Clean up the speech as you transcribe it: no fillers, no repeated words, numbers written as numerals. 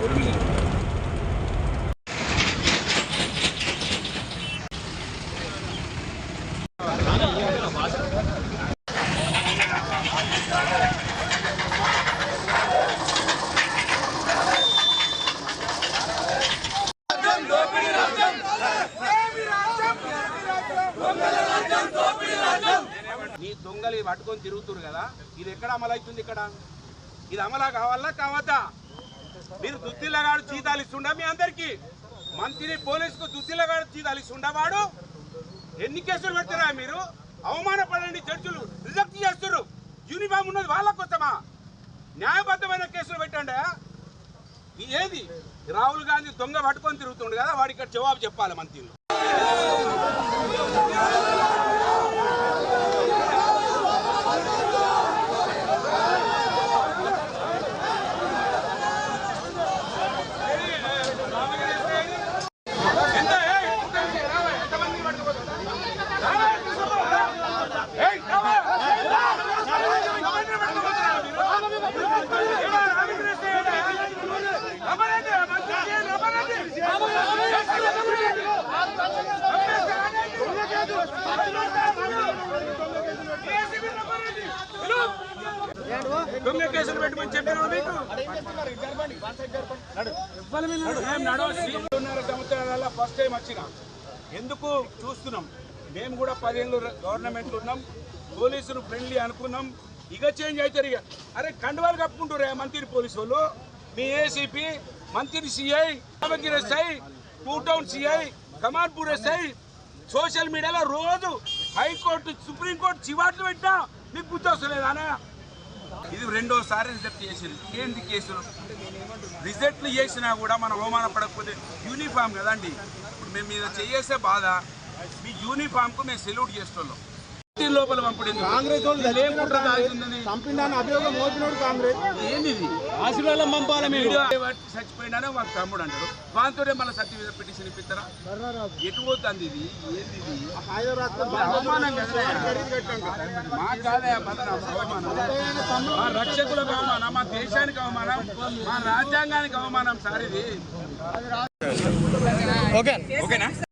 నీ దొంగలు పట్టుకొని తిరుగుతురు కదా, ఇది ఎక్కడ అమలవుతుంది? ఇక్కడ ఇది అమలా కావాలా కావద్దా? మీరు దుద్దిల్లగాడు జీతాలు ఇస్తుండ మీ అందరికి, మంత్రి పోలీసుకు దుద్దిల్లగాడు జీతాలు ఇస్తుండ వాడు ఎన్ని కేసులు పెడతారా? మీరు అవమానపడండి, జడ్జిలు రిజెక్ట్ చేస్తున్నారు. యూనిఫామ్ ఉన్నది వాళ్ళ కోసమా? న్యాయబద్ధమైన కేసులు పెట్టండి. ఏది రాహుల్ గాంధీ దొంగ పట్టుకొని తిరుగుతుండు కదా, వాడికి ఇక్కడ జవాబు చెప్పాలి మంత్రులు. దొంగ కేసులు పెట్టమని చెప్పారు మీకు. 2.5 సంవత్సరాల ఫస్ట్ టైం వచ్చిన ఎందుకు చూస్తున్నాం. మేము కూడా 10 ఏళ్ళు గవర్నమెంట్లో ఉన్నాం, పోలీసులు ఫ్రెండ్లీ అనుకున్నాం. ఇక చేంజ్ అవుతారు. ఇక అరే కండువాలు కప్పుకుంటారు మంత్రి పోలీసు వాళ్ళు. మీ ఏసీపీ, మంత్రి CI, Ramagiri SI, 2 town CI, Kamanpur SI social మీడియాలో రోజు హైకోర్టు, సుప్రీంకోర్టు చివాట్లు పెట్టినా మీకు గుర్తు వస్తలేదానే? ఇది 2వ సారి రిజెక్ట్ చేసింది. ఏంటి కేసులు? రిజెక్ట్లు చేసినా కూడా మనం అవమానపడకపోతే యూనిఫామ్ కదండి. ఇప్పుడు మేము మీద చేసే బాధ, మీ యూనిఫామ్కు మేము సెల్యూట్ చేస్తున్నాం. లోపల పంపడింది కాంగ్రెస్ ఆశీర్వాదం పంపాలి. చచ్చిపోయినానే మాకు తమ్ముడు అంటాడు. దాంతోనే మళ్ళీ సర్టిఫికేట్ పిటిషన్ ఇప్పిస్తారా? ఎటు పోతుంది ఇది? ఏంది అవమానం కదా. మా కాదే మా రక్షకులకు అవమానం, మా దేశానికి అవమానం, మా రాజ్యాంగానికి అవమానం సార్ ఇది. ఓకేనా?